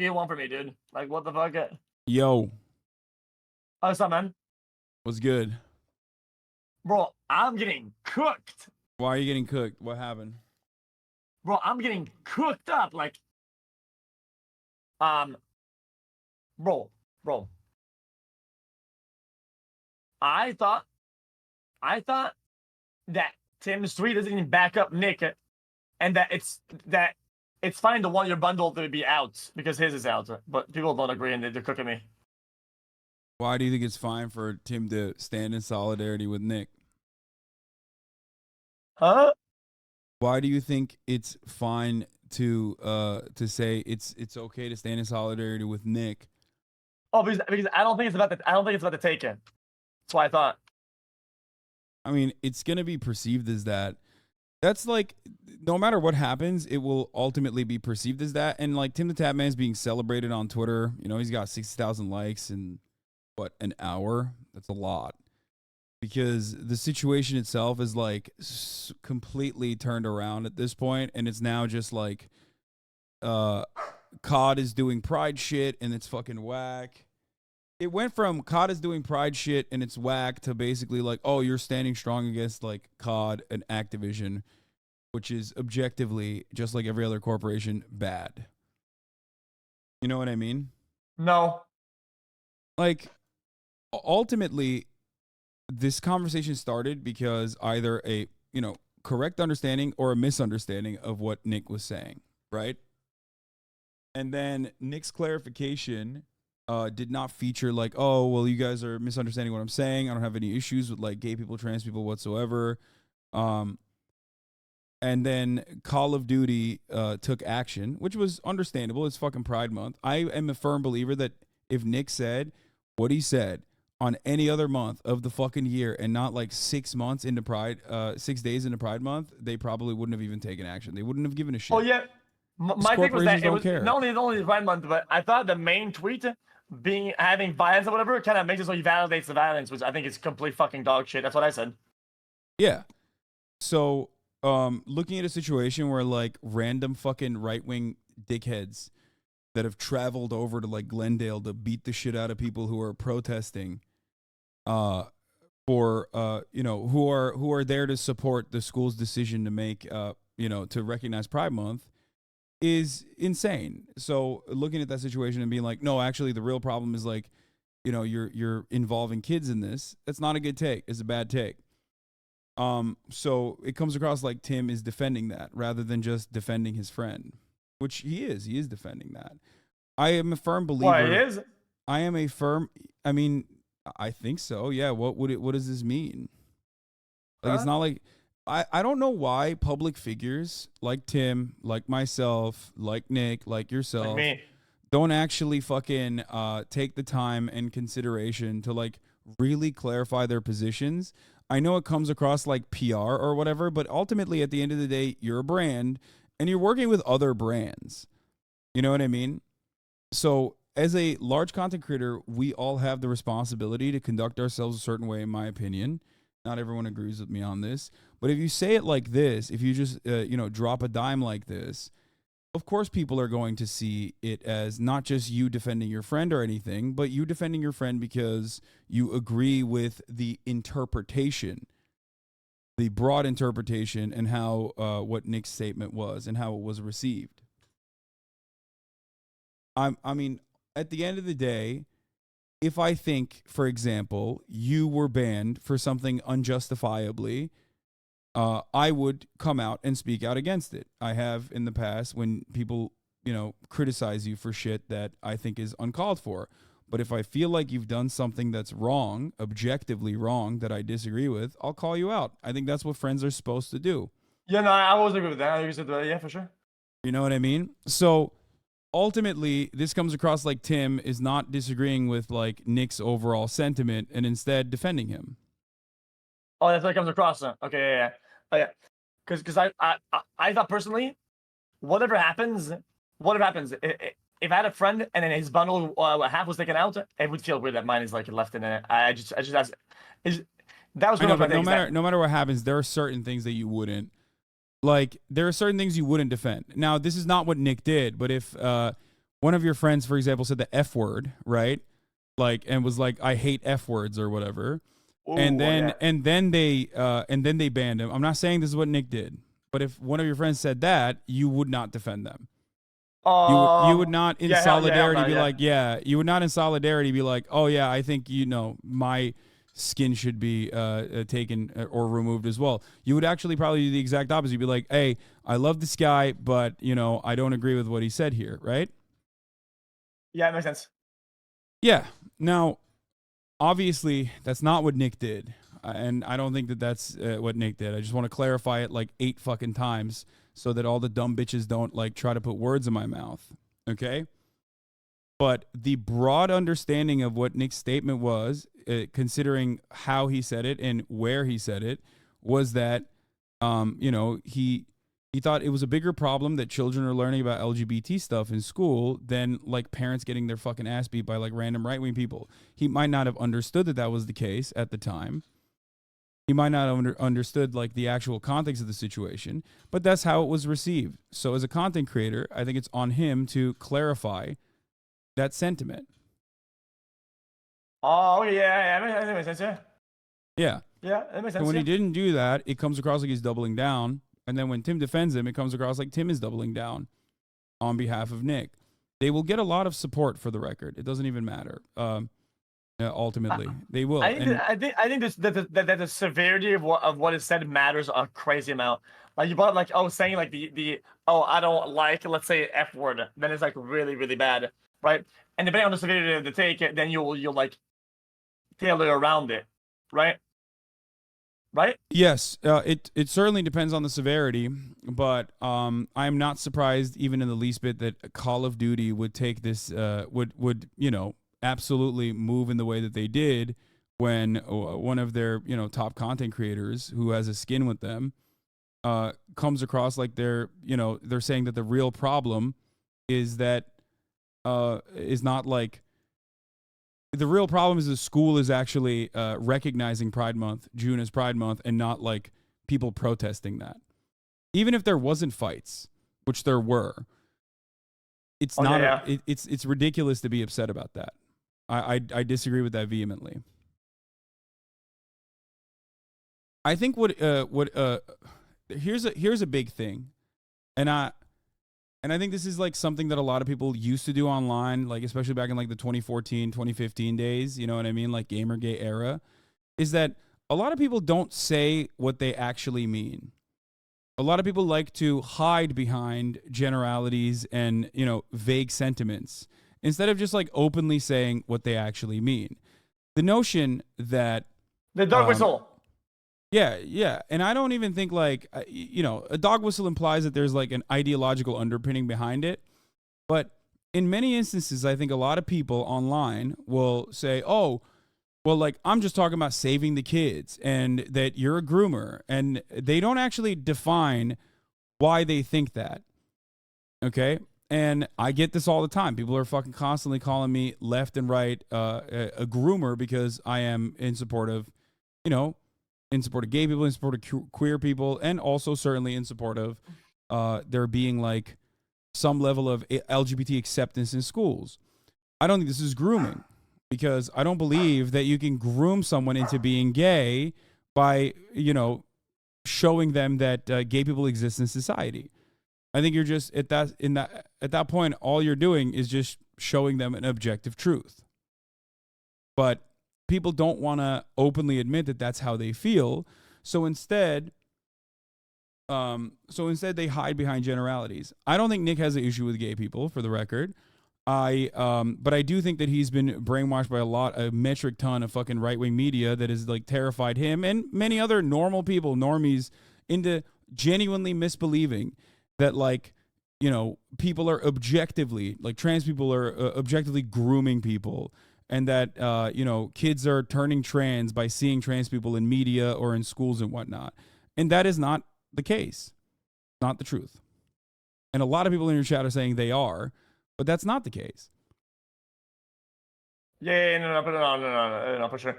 You want from me, dude? Like, what the fuck? Yo, What's up, man? what's good? Bro, I'm getting cooked. Why are you getting cooked? What happened? Bro, I'm getting cooked up. Like, um, bro, bro. I thought, I thought that Tim's tweet doesn't even back up Nick, and that it's fine to want your bundle to be out because his is out. But people don't agree, and they're cooking me. Why do you think it's fine for Tim to stand in solidarity with Nick? Huh? Why do you think it's fine to say it's okay to stand in solidarity with Nick? Oh, because I don't think it's about the take-in. That's why I thought. I mean, it's gonna be perceived as that. That's like, no matter what happens, it will ultimately be perceived as that. And like TimTheTatMan is being celebrated on Twitter. You know, he's got 60,000 likes in what, an hour? That's a lot. Because the situation itself is like completely turned around at this point, and it's now just like COD is doing pride shit and it's fucking whack. It went from COD is doing pride shit and it's whack to basically like, oh, you're standing strong against like COD and Activision, which is objectively, just like every other corporation, bad. You know what I mean? No. Like, ultimately, this conversation started because either a, correct understanding or a misunderstanding of what Nick was saying, right? And then Nick's clarification did not feature like, oh, well, you guys are misunderstanding what I'm saying. I don't have any issues with like gay people, trans people whatsoever. And then Call of Duty took action, which was understandable. It's fucking Pride Month. I am a firm believer that if Nick said what he said on any other month of the fucking year and not like 6 months into Pride, 6 days into Pride Month, they probably wouldn't have even taken action. They wouldn't have given a shit. Oh yeah. My thing was that it was care. not only the Pride Month, but I thought the main tweet having violence or whatever kind of makes it so he validates the violence, which I think is complete fucking dog shit. That's what I said. Yeah. So, looking at a situation where like random fucking right-wing dickheads that have traveled over to like Glendale to beat the shit out of people who are protesting, for who are there to support the school's decision to make, to recognize Pride Month, is insane. So looking at that situation and being like, no, actually the real problem is like, you're involving kids in this. That's not a good take. It's a bad take. So it comes across like Tim is defending that rather than just defending his friend, which he is. He is defending that. I am a firm believer. Why he is? I mean, I think so. Yeah. What does this mean? Like, It's not like, I don't know why public figures like Tim, like myself, like Nick, like yourself, Like me, don't actually fucking take the time and consideration to like really clarify their positions. I know it comes across like PR or whatever, but ultimately at the end of the day, you're a brand and you're working with other brands. You know what I mean? So as a large content creator, we all have the responsibility to conduct ourselves a certain way, in my opinion. Not everyone agrees with me on this, but if you say it like this, if you just, drop a dime like this, of course people are going to see it as not just you defending your friend or anything, but you defending your friend because you agree with the interpretation, the broad interpretation, and how what Nick's statement was and how it was received. I mean, at the end of the day, if I think, for example, you were banned for something unjustifiably, I would come out and speak out against it. I have in the past when people, criticize you for shit that I think is uncalled for. But if I feel like you've done something that's wrong, objectively wrong, that I disagree with, I'll call you out. I think that's what friends are supposed to do. Yeah, no, I was agree with that. I said, yeah, for sure. You know what I mean? So ultimately, this comes across like Tim is not disagreeing with like Nick's overall sentiment and instead defending him. Oh, that's what it comes across. Okay, yeah. Oh, yeah. Because I thought personally, whatever happens, if I had a friend and then his bundle half was taken out, it would feel weird that mine is like left in it. That was I know, my but no matter what happens, there are certain things that you wouldn't. Like, there are certain things you wouldn't defend. Now, this is not what Nick did, but if one of your friends, for example, said the F word, right? Like, and was like, I hate F words or whatever. Ooh, And then yeah. and then they banned him. I'm not saying this is what Nick did, but if one of your friends said that, you would not defend them. You would not in Yeah, hell solidarity no, be yeah. like, yeah, you would not in solidarity be like, oh yeah, I think my skin should be taken or removed as well. You would actually probably do the exact opposite. You'd be like, hey, I love this guy, but I don't agree with what he said here, right? Yeah, it makes sense. Yeah. Now, obviously, that's not what Nick did, and I don't think that that's what Nick did. I just want to clarify it like 8 fucking times so that all the dumb bitches don't like try to put words in my mouth. Okay. But the broad understanding of what Nick's statement was, considering how he said it and where he said it, was that, he thought it was a bigger problem that children are learning about LGBT stuff in school than like parents getting their fucking ass beat by like random right wing people. He might not have understood that that was the case at the time. He might not have understood like the actual context of the situation, but that's how it was received. So as a content creator, I think it's on him to clarify that sentiment. Oh yeah, that makes sense. Yeah, Yeah. yeah, that makes So sense. when Yeah. he didn't do that, it comes across like he's doubling down. And then when Tim defends him, it comes across like Tim is doubling down on behalf of Nick. They will get a lot of support for the record. It doesn't even matter. Ultimately, they will. I think this that the severity of what is said matters a crazy amount. Like you brought like saying like the I don't like, let's say, F word, then it's like really really bad, right? And depending on the severity of the take, then you'll like tailor around it, right? Right? Yes, it certainly depends on the severity, but I'm not surprised even in the least bit that Call of Duty would take this would absolutely move in the way that they did when one of their top content creators who has a skin with them comes across like they're saying that the real problem is that is not like the real problem is the school is actually recognizing Pride Month, June as Pride Month, and not like people protesting that. Even if there wasn't fights, which there were, it's not. Yeah. It's ridiculous to be upset about that. I disagree with that vehemently. I think here's a big thing, and I think this is like something that a lot of people used to do online, like especially back in like the 2014, 2015 days, you know what I mean? Like Gamergate era, is that a lot of people don't say what they actually mean. A lot of people like to hide behind generalities and, vague sentiments instead of just like openly saying what they actually mean. The notion that The dog whistle. yeah, and I don't even think like a dog whistle implies that there's like an ideological underpinning behind it, but in many instances, I think a lot of people online will say, "Oh, well, like I'm just talking about saving the kids, and that you're a groomer," and they don't actually define why they think that. Okay, and I get this all the time. People are fucking constantly calling me left and right a groomer because I am in support of, in support of gay people, in support of queer people, and also certainly in support of there being like some level of LGBT acceptance in schools. I don't think this is grooming because I don't believe that you can groom someone into being gay by, showing them that gay people exist in society. I think you're just at that point, all you're doing is just showing them an objective truth. But people don't want to openly admit that that's how they feel. So instead they hide behind generalities. I don't think Nick has an issue with gay people, for the record. But I do think that he's been brainwashed by a metric ton of fucking right wing media that has like terrified him and many other normal people, normies, into genuinely misbelieving that like people are objectively like trans people are objectively grooming people, and that kids are turning trans by seeing trans people in media or in schools and whatnot, and that is not the case, not the truth. And a lot of people in your chat are saying they are, but that's not the case. Yeah, no, for sure.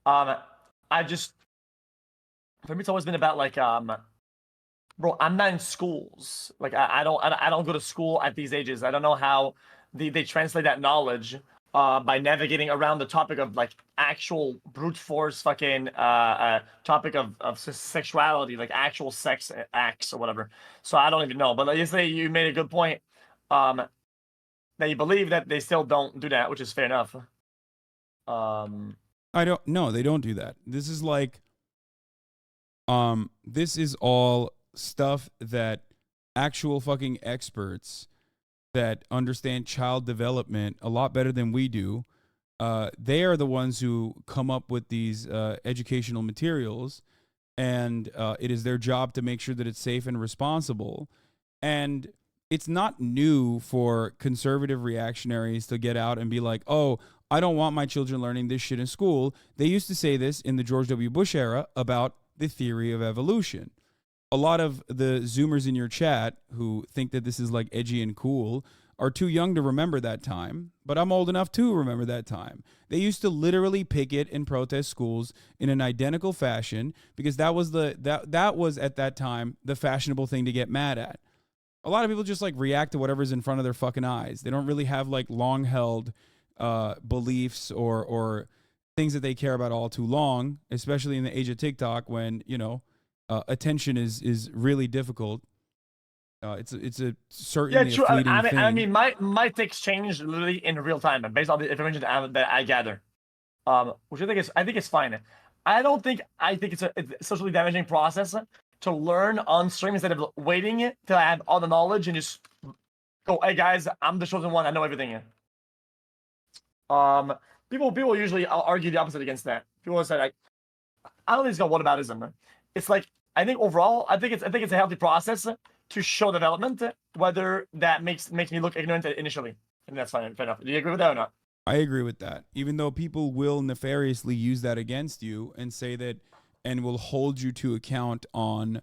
I just, for me, it's always been about like, bro, I'm not in schools. Like, I don't go to school at these ages. I don't know how they translate that knowledge by navigating around the topic of like actual brute force fucking topic of sexuality, like actual sex acts or whatever. So I don't even know. But like yesterday you made a good point. That you believe that they still don't do that, which is fair enough. I don't. No, they don't do that. This is like, this is all stuff that actual fucking experts that understand child development a lot better than we do. They are the ones who come up with these educational materials, and it is their job to make sure that it's safe and responsible. And it's not new for conservative reactionaries to get out and be like, oh, I don't want my children learning this shit in school. They used to say this in the George W. Bush era about the theory of evolution. A lot of the Zoomers in your chat who think that this is like edgy and cool are too young to remember that time, but I'm old enough to remember that time. They used to literally picket and protest schools in an identical fashion because that was that was at that time the fashionable thing to get mad at. A lot of people just like react to whatever's in front of their fucking eyes. They don't really have like long held beliefs or things that they care about all too long, especially in the age of TikTok when, you know, attention is really difficult. It's a certainly true. a fleeting thing. I mean, my takes change literally in real time based on the information that I gather, which I think is fine. I think it's a socially damaging process to learn on stream instead of waiting till I have all the knowledge and just go, hey guys, I'm the chosen one. I know everything. People usually argue the opposite against that. People say like, I don't think it's got whataboutism. It's like I think overall, I think it's a healthy process to show development, whether that makes me look ignorant initially. And that's fine, fair enough. Do you agree with that or not? I agree with that. Even though people will nefariously use that against you and say that, and will hold you to account on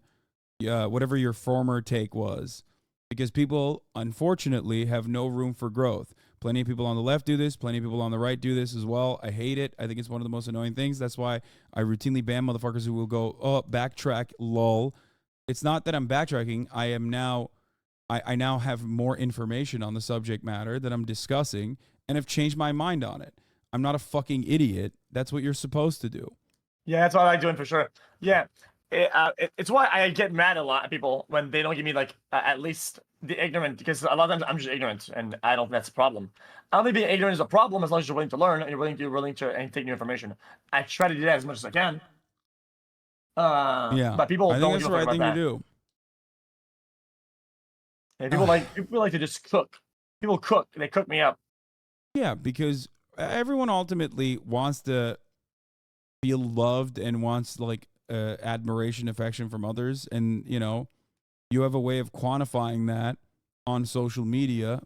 whatever your former take was. Because people, unfortunately, have no room for growth. Plenty of people on the left do this. Plenty of people on the right do this as well. I hate it. I think it's one of the most annoying things. That's why I routinely ban motherfuckers who will go, oh, backtrack, lol. It's not that I'm backtracking. I now have more information on the subject matter that I'm discussing and have changed my mind on it. I'm not a fucking idiot. That's what you're supposed to do. Yeah, that's what I like doing for sure. Yeah, it's why I get mad at a lot of people when they don't give me like at least the ignorant, because a lot of times I'm just ignorant and I don't think that's a problem. I don't think being ignorant is a problem as long as you're willing to learn and you're willing to and take new information. I try to do that as much as I can. Yeah, but people I think don't that's give the a fuck right about thing that. to do. Yeah, people like to just cook. People cook. They cook me up. Yeah, because everyone ultimately wants to feel loved and wants like admiration, affection from others, and you know, you have a way of quantifying that on social media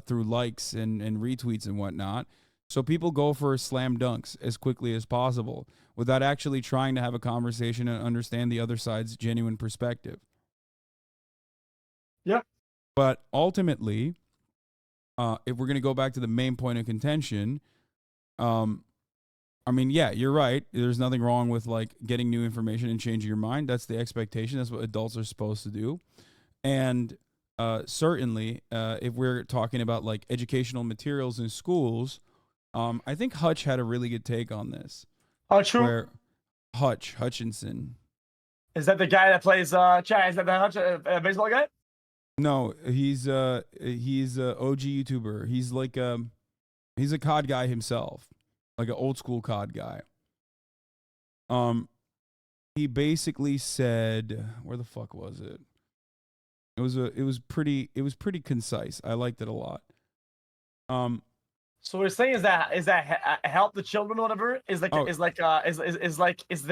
through likes and retweets and whatnot. So people go for slam dunks as quickly as possible without actually trying to have a conversation and understand the other side's genuine perspective. Yeah. But ultimately, if we're going to go back to the main point of contention, I mean, yeah, you're right. There's nothing wrong with like getting new information and changing your mind. That's the expectation. That's what adults are supposed to do. And certainly, if we're talking about like educational materials in schools, I think Hutch had a really good take on this. Oh, true. Where Hutchinson. Is that the guy that plays Chad? Is that the Hutch baseball guy? No, he's a OG YouTuber. He's like he's a COD guy himself, like an old school COD guy. He basically said, where the fuck was it? It was pretty concise. I liked it a lot. So what we're saying is that help the children or whatever is the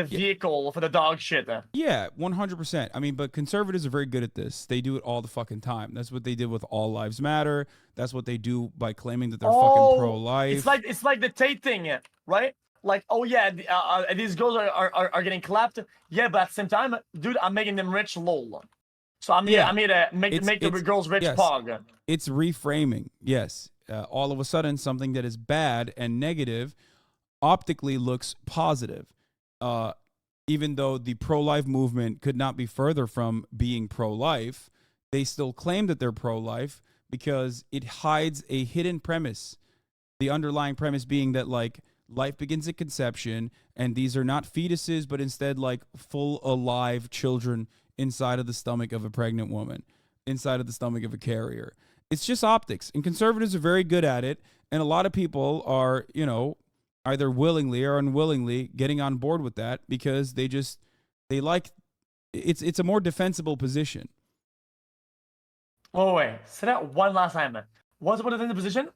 vehicle for the dog shit. Yeah, 100%. I mean, but conservatives are very good at this. They do it all the fucking time. That's what they did with All Lives Matter. That's what they do by claiming that they're fucking pro-life. It's like the Tate thing, right? Like, oh yeah, these girls are getting clapped. Yeah, but at the same time, dude, I'm making them rich, lol. So I'm here to make the girls rich, yes. pog. It's reframing, yes. All of a sudden, something that is bad and negative optically looks positive. Even though the pro-life movement could not be further from being pro-life, they still claim that they're pro-life, because it hides a hidden premise. The underlying premise being that like life begins at conception and these are not fetuses but instead like full alive children inside of the stomach of a pregnant woman, inside of the stomach of a carrier. It's just optics, and conservatives are very good at it, and a lot of people are, you know, either willingly or unwillingly getting on board with that because they like it's a more defensible position. Whoa, wait. Say that one last time. What's what is in the position?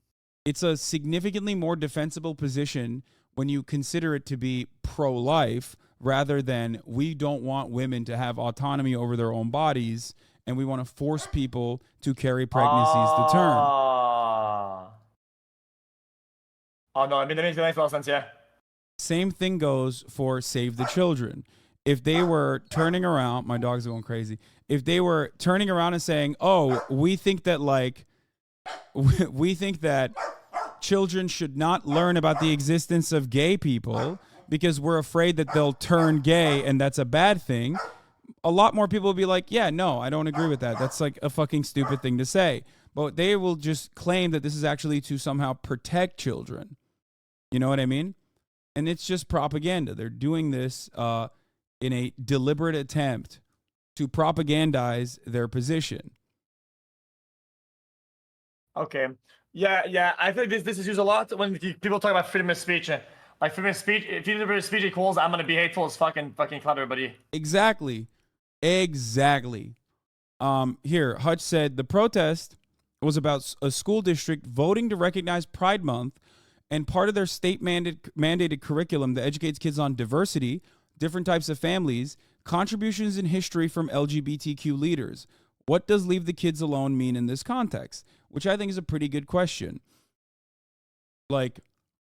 It's a significantly more defensible position when you consider it to be pro-life rather than we don't want women to have autonomy over their own bodies and we want to force people to carry pregnancies to term. Oh no, I mean that makes a lot of sense, yeah. Same thing goes for Save the Children. If they were turning around, my dog's going crazy. If they were turning around and saying, "Oh, we think that like we think that children should not learn about the existence of gay people because we're afraid that they'll turn gay and that's a bad thing," a lot more people will be like, yeah, no, I don't agree with that. That's like a fucking stupid thing to say. But they will just claim that this is actually to somehow protect children. You know what I mean? And it's just propaganda. They're doing this in a deliberate attempt to propagandize their position. Okay. Yeah. I think this is used a lot when people talk about freedom of speech. Like freedom of speech, if freedom of speech equals I'm gonna be hateful as fucking clown everybody. Exactly. Here, Hutch said the protest was about a school district voting to recognize Pride Month, and part of their state mandated curriculum that educates kids on diversity, different types of families, contributions in history from LGBTQ leaders. What does leave the kids alone mean in this context? Which I think is a pretty good question. Like,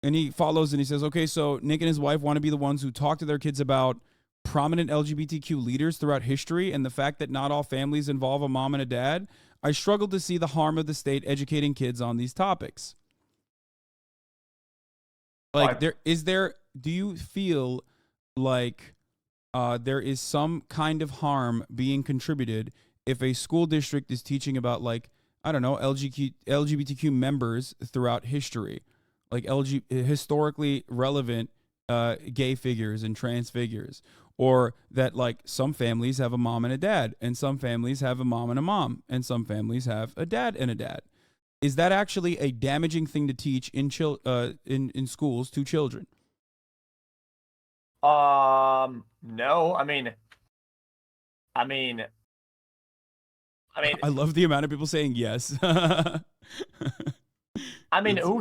and he follows and he says, okay, so Nick and his wife want to be the ones who talk to their kids about prominent LGBTQ leaders throughout history and the fact that not all families involve a mom and a dad. I struggle to see the harm of the state educating kids on these topics. Like, do you feel like there is some kind of harm being contributed if a school district is teaching about, like, I don't know, LGBTQ members throughout history, like historically relevant gay figures and trans figures, or that like some families have a mom and a dad, and some families have a mom and a mom, and some families have a dad and a dad. Is that actually a damaging thing to teach in schools to children? No. I mean, I love the amount of people saying yes. who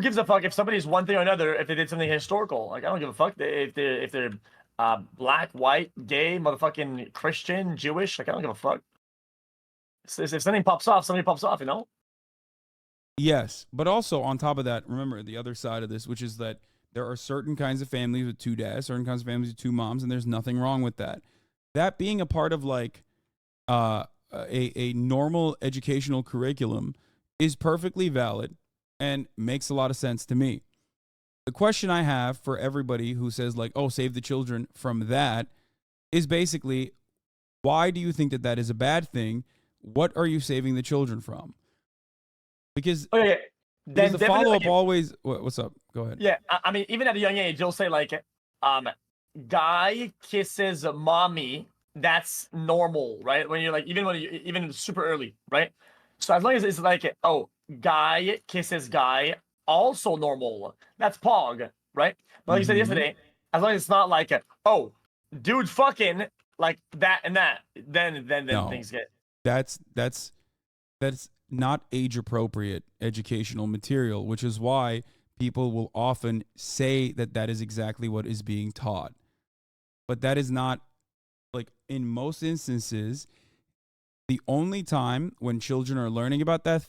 gives a fuck if somebody's one thing or another if they did something historical? Like, I don't give a fuck if they're black, white, gay, motherfucking Christian, Jewish. Like, I don't give a fuck. If something pops off, somebody pops off, you know? Yes, but also on top of that, remember the other side of this, which is that there are certain kinds of families with two dads, certain kinds of families with two moms, and there's nothing wrong with that. That being a part of like a normal educational curriculum is perfectly valid and makes a lot of sense to me. The question I have for everybody who says like, "Oh, save the children from that," is basically, why do you think that that is a bad thing? What are you saving the children from? Because Okay, because then the follow up definitely. always. What's up? Go ahead. Yeah, even at a young age, you'll say like, um, guy kisses mommy. That's normal, right? When you're like, even super early, right? So as long as it's like, oh, guy kisses guy, also normal. That's pog, right? But like you said Mm-hmm. yesterday, as long as it's not like, oh, dude, fucking like that and that, then No, things get. that's that's not age appropriate educational material, which is why people will often say that that is exactly what is being taught. But that is not, like, in most instances, the only time when children are learning about that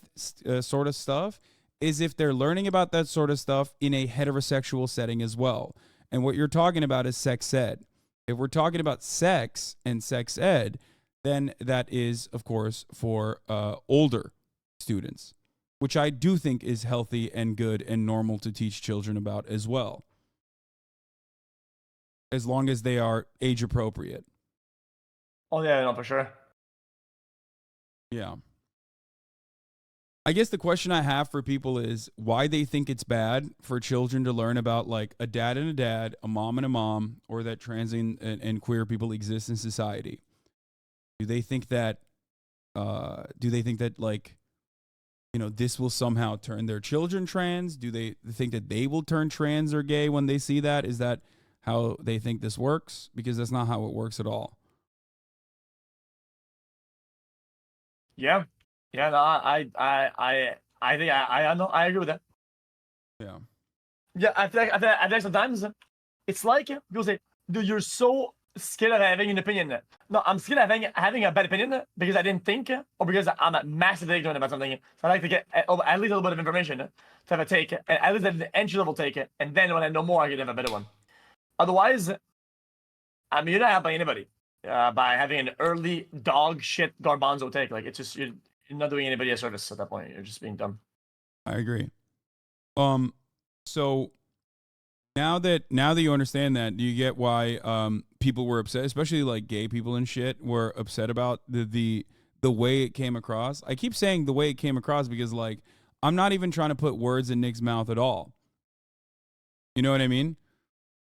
sort of stuff is if they're learning about that sort of stuff in a heterosexual setting as well. And what you're talking about is sex ed. If we're talking about sex and sex ed, then that is, of course, for older students, which I do think is healthy and good and normal to teach children about as well, as long as they are age appropriate. Oh, yeah, no, for sure. Yeah. I guess the question I have for people is why they think it's bad for children to learn about like a dad and a dad, a mom and a mom, or that trans and queer people exist in society. Do they think that? Do they think that like, you know, this will somehow turn their children trans? Do they think that they will turn trans or gay when they see that? Is that how they think this works? Because that's not how it works at all. Yeah, yeah. No, I think I know. I agree with that. Yeah. Yeah, I feel like sometimes it's like people say, "Dude, you're so scared of having an opinion." No, I'm scared of having a bad opinion because I didn't think, or because I'm massively ignorant about something. So I like to get at least a little bit of information to have a take, and at least an entry level take, and then when I know more, I can have a better one. Otherwise, I mean, you're not helping anybody by having an early dog shit garbanzo take. Like it's just you're not doing anybody a service at that point. You're just being dumb. I agree. So now that you understand that, do you get why people were upset, especially like gay people and shit, were upset about the way it came across? I keep saying the way it came across because like I'm not even trying to put words in Nick's mouth at all. You know what I mean?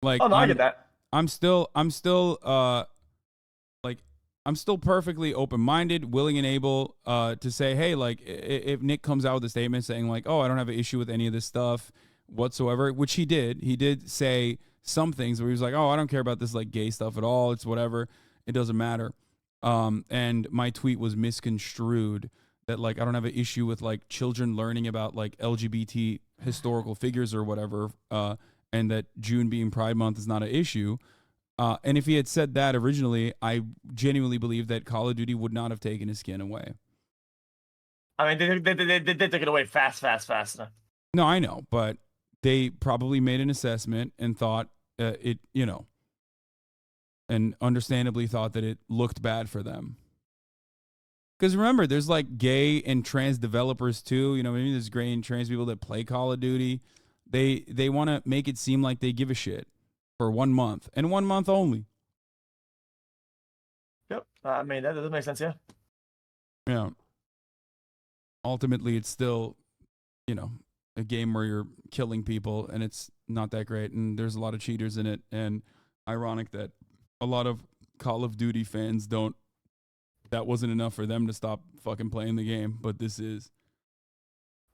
Like Oh no, I get that. I'm still like I'm still perfectly open-minded, willing and able to say, hey, like if Nick comes out with a statement saying like, oh, I don't have an issue with any of this stuff whatsoever, which he did say some things where he was like, oh, I don't care about this like gay stuff at all. It's whatever. It doesn't matter. And my tweet was misconstrued that like I don't have an issue with like children learning about like LGBT historical figures or whatever, and that June being Pride Month is not an issue. And if he had said that originally, I genuinely believe that Call of Duty would not have taken his skin away. I mean, they took it away fast. No, I know, but they probably made an assessment and thought it, you know, and understandably thought that it looked bad for them. Because remember, there's like gay and trans developers too. You know, maybe there's gay and trans people that play Call of Duty. They want to make it seem like they give a shit for 1 month and 1 month only. Yep. I mean, that doesn't make sense. Yeah. Yeah. Ultimately, it's still, you know, a game where you're killing people and it's not that great. And there's a lot of cheaters in it. And ironic that a lot of Call of Duty fans that wasn't enough for them to stop fucking playing the game. But this is.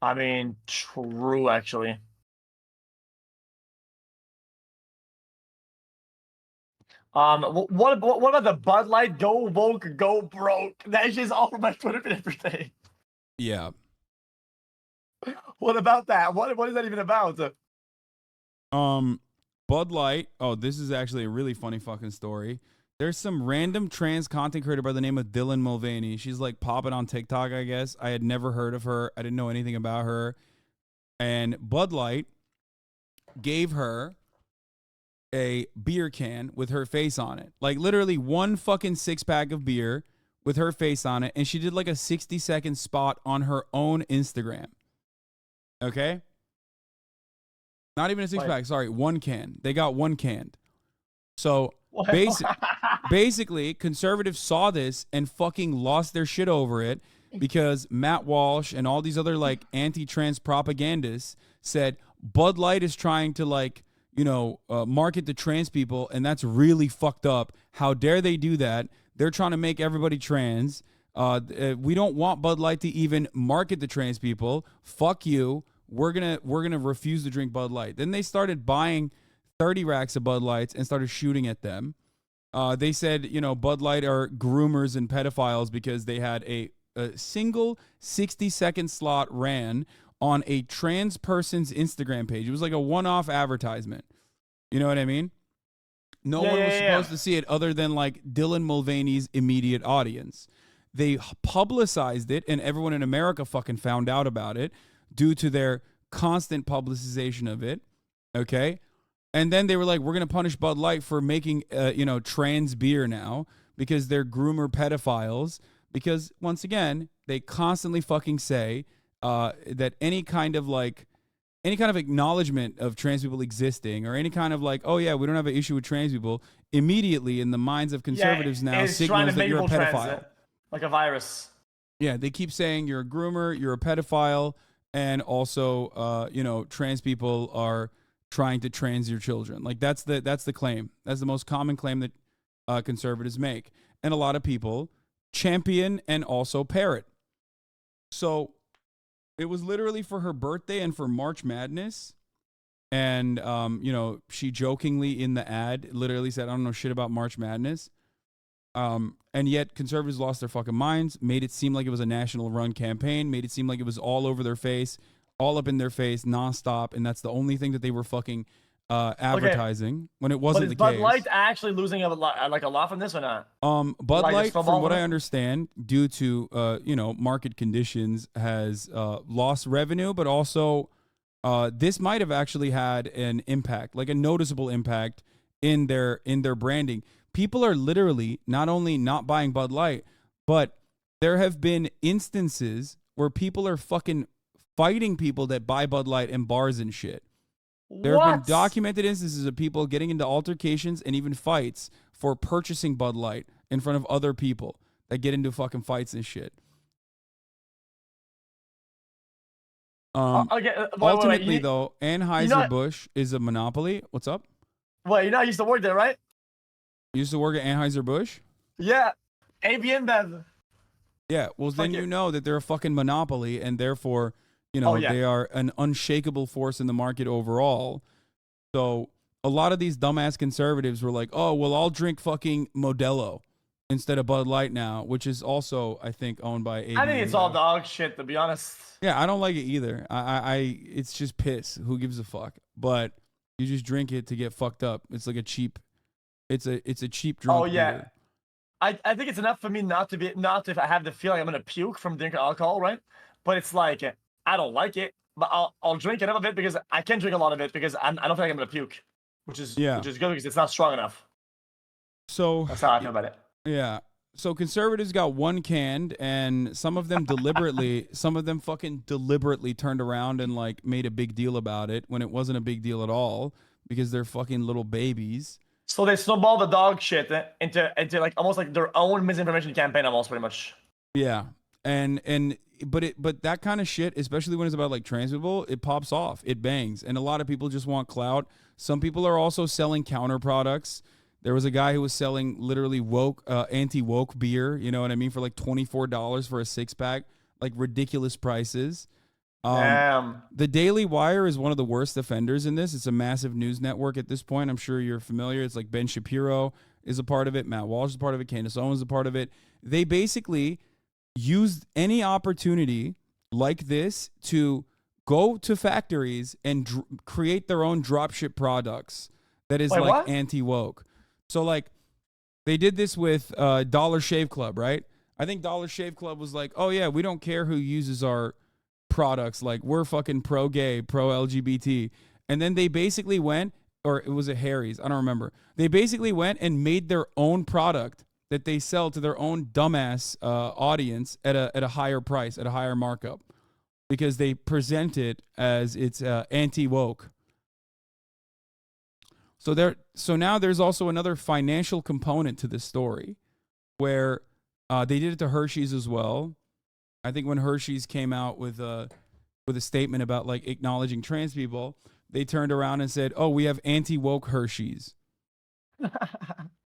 I mean, true, actually. What about the Bud Light Go Woke Go Broke? That's just all over my Twitter feed every day. Yeah. What about that? What is that even about? Bud Light. Oh, this is actually a really funny fucking story. There's some random trans content creator by the name of Dylan Mulvaney. She's like popping on TikTok, I guess. I had never heard of her. I didn't know anything about her. And Bud Light gave her a beer can with her face on it. Like literally one fucking 6-pack of beer with her face on it. And she did like a 60-second spot on her own Instagram. Okay? Not even a 6-pack. Sorry, one can. They got one canned. So basically, conservatives saw this and fucking lost their shit over it because Matt Walsh and all these other like anti-trans propagandists said Bud Light is trying to like, you know, market to trans people, and that's really fucked up. How dare they do that? They're trying to make everybody trans. We don't want Bud Light to even market to trans people. Fuck you. We're gonna refuse to drink Bud Light. Then they started buying 30 racks of Bud Lights and started shooting at them. They said, you know, Bud Light are groomers and pedophiles because they had a single 60-second slot ran on a trans person's Instagram page. It was like a one-off advertisement. You know what I mean? No one was supposed to see it other than like Dylan Mulvaney's immediate audience. They publicized it, and everyone in America fucking found out about it due to their constant publicization of it. Okay? And then they were like, we're going to punish Bud Light for making, you know, trans beer now because they're groomer pedophiles. Because once again, they constantly fucking say that any kind of acknowledgement of trans people existing or any kind of like, oh yeah, we don't have an issue with trans people, immediately in the minds of conservatives now signals that you're a pedophile. Like a virus. Yeah, they keep saying you're a groomer, you're a pedophile, and also, trans people are trying to trans your children. Like that's the claim. That's the most common claim that conservatives make, and a lot of people champion and also parrot. So it was literally for her birthday and for March Madness. And she jokingly in the ad literally said, "I don't know shit about March Madness." And yet conservatives lost their fucking minds, made it seem like it was a national run campaign, made it seem like it was all over their face, all up in their face, nonstop, and that's the only thing that they were fucking advertising when it But wasn't is the Bud case. Light actually losing a lot from this or not? Bud Like a Light, snowball from what on I it? understand, due to market conditions, has lost revenue, but also this might have actually had an impact, like a noticeable impact in their branding. People are literally not only not buying Bud Light, but there have been instances where people are fucking fighting people that buy Bud Light in bars and shit. There have been What? documented instances of people getting into altercations and even fights for purchasing Bud Light in front of other people that get into fucking fights and shit. Okay, Ultimately, though, you know, Anheuser-Busch is a monopoly. What's up? I used to work there, right? You used to work at Anheuser-Busch? Yeah, AB InBev. Yeah, well, Fuck then it. you know that they're a fucking monopoly, and therefore, Oh yeah. they are an unshakable force in the market overall. So a lot of these dumbass conservatives were like, oh, well, I'll drink fucking Modelo instead of Bud Light now, which is also, I think, owned by AB I think it's all InBev. dog shit, to be honest. Yeah, I don't like it either. It's just piss. Who gives a fuck? But you just drink it to get fucked up. It's like a cheap, it's a cheap Oh drunk yeah. beer. I think it's enough for me not to have the feeling I'm gonna puke from drinking alcohol, right? But it's like I don't like it, but I'll drink enough of it because I can drink a lot of it because I don't feel like I'm gonna puke, Yeah. which is good because it's not strong enough. So That's how I feel about it. yeah. So conservatives got one canned, and some of them fucking deliberately turned around and like made a big deal about it when it wasn't a big deal at all because they're fucking little babies. So they snowball the dog shit into like almost like their own misinformation campaign, almost pretty much. Yeah. But that kind of shit, especially when it's about like trans people, it pops off. It bangs. And a lot of people just want clout. Some people are also selling counter products. There was a guy who was selling literally anti-woke beer, you know what I mean, for like $24 for a 6-pack, like ridiculous prices. Damn. The Daily Wire is one of the worst offenders in this. It's a massive news network at this point. I'm sure you're familiar. It's like Ben Shapiro is a part of it. Matt Walsh is a part of it. Candace Owens is a part of it. They basically used any opportunity like this to go to factories and create their own dropship products that is Wait, like what? anti-woke. So like they did this with Dollar Shave Club, right? I think Dollar Shave Club was like, oh yeah, we don't care who uses our products. Like we're fucking pro gay, pro LGBT. And then they basically went, or it was a Harry's, I don't remember. They basically went and made their own product that they sell to their own dumbass audience at a higher price, at a higher markup, because they present it as it's anti woke. So now there's also another financial component to this story, where they did it to Hershey's as well. I think when Hershey's came out with a statement about like acknowledging trans people, they turned around and said, "Oh, we have anti-woke Hershey's."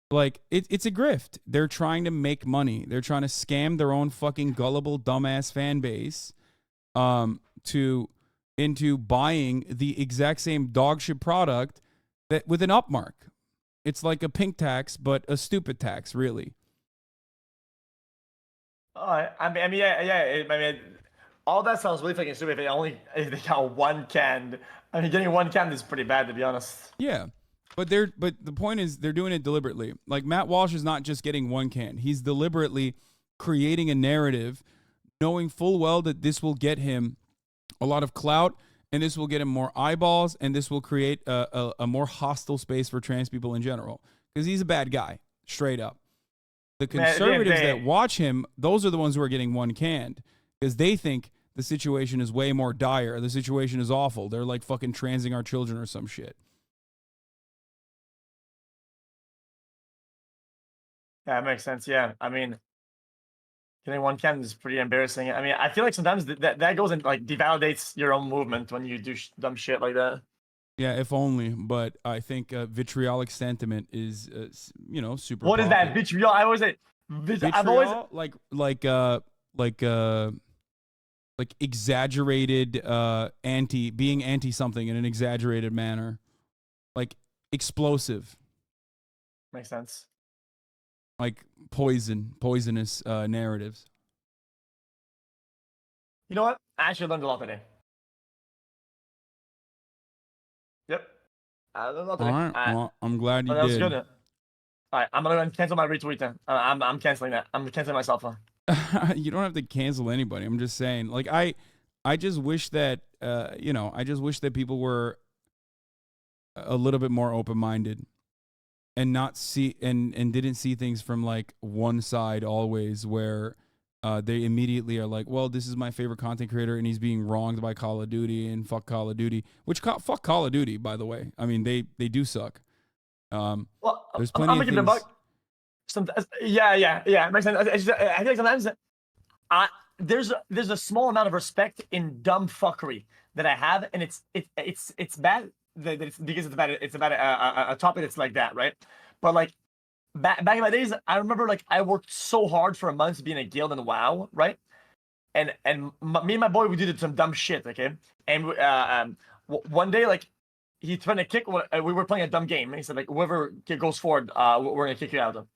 Like it's a grift. They're trying to make money. They're trying to scam their own fucking gullible dumbass fan base into buying the exact same dog shit product that with an upmark. It's like a pink tax, but a stupid tax, really. Oh, yeah. I mean, all that sounds really fucking stupid. If they got one canned, I mean, getting one canned is pretty bad, to be honest. Yeah. But the point is they're doing it deliberately. Like Matt Walsh is not just getting one can. He's deliberately creating a narrative knowing full well that this will get him a lot of clout and this will get him more eyeballs and this will create a more hostile space for trans people in general because he's a bad guy, straight up. The conservatives that watch him, those are the ones who are getting one canned because they think the situation is way more dire. The situation is awful. They're like fucking transing our children or some shit. Yeah, it makes sense. Yeah, I mean, Getting one can is pretty embarrassing. I mean, I feel like sometimes that goes and like devalidates your own movement when you do dumb shit like that. Yeah, if only. But I think vitriolic sentiment is, super What is that popular. vitriol? I always say, I've always Vitriol, like exaggerated being anti something in an exaggerated manner, like explosive, makes sense. like poisonous narratives. You know what? I actually learned a lot today. Yep. I learned a lot All today. right, well, I'm glad you That was did. good. All right, I'm gonna cancel my retweet then. I'm canceling that. I'm canceling myself. You don't have to cancel anybody. I'm just saying, like, I just wish that I just wish that people were a little bit more open-minded and not see and didn't see things from like one side always, where they immediately are like, well, this is my favorite content creator and he's being wronged by Call of Duty and fuck Call of Duty, which fuck Call of Duty, by the way. I mean, they do suck. Well, There's I'm plenty gonna of give it a things. buck. Yeah. It makes sense. I feel like sometimes there's a small amount of respect in dumb fuckery that I have, and it's bad that it's because it's about a topic that's like that, right? But like back in my days, I remember like I worked so hard for a month being a guild in WoW, right? Me and my boy we did some dumb shit, okay? And one day like he threatened to kick. We were playing a dumb game, and he said like whoever goes forward, we're gonna kick you out.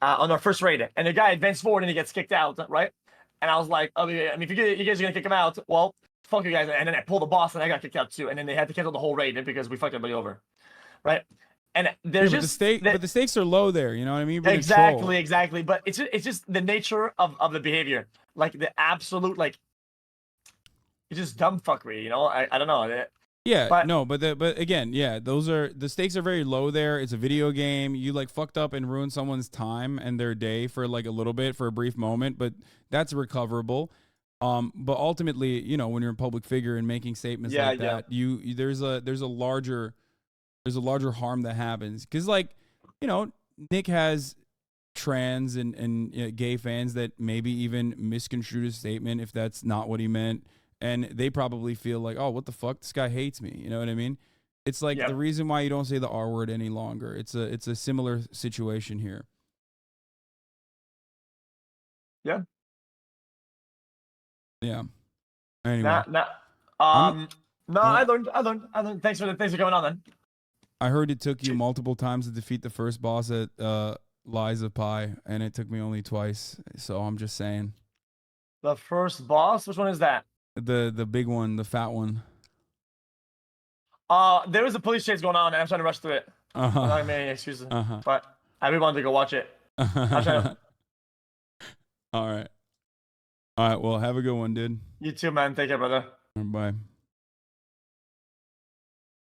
On our first raid, and the guy advanced forward and he gets kicked out, right? And I was like, oh, yeah, I mean, if you guys are gonna kick him out, well, fuck you guys. And then I pulled the boss and I got kicked out too. And then they had to cancel the whole raid because we fucked everybody over, right? And there's Yeah, just but the stakes are low there. You know what I mean? You're being a troll. exactly. But it's just the nature of the behavior, like the absolute like, it's just dumb fuckery, you know? I don't know. Yeah, But no, but again, yeah, those are the stakes are very low there. It's a video game. You like fucked up and ruined someone's time and their day for like a little bit, for a brief moment, but that's recoverable. But ultimately, when you're a public figure and making statements like that, there's a larger harm that happens, because Nick has trans and gay fans that maybe even misconstrued his statement if that's not what he meant. And they probably feel like, oh, what the fuck? This guy hates me. You know what I mean? It's like the reason why you don't say the R word any longer. It's a similar situation here. yeah. Yeah. Anyway. No, I learned. Thanks for coming on then. I heard it took you multiple times to defeat the first boss at Lies of Pi, and it took me only twice. So I'm just saying. The first boss? Which one is that? The big one, the fat one. There was a police chase going on, and I'm trying to rush through it. I'm not gonna make any excuses, but I really wanted to go watch it. All right. Well, have a good one, dude. You too, man. Take care, brother. Bye.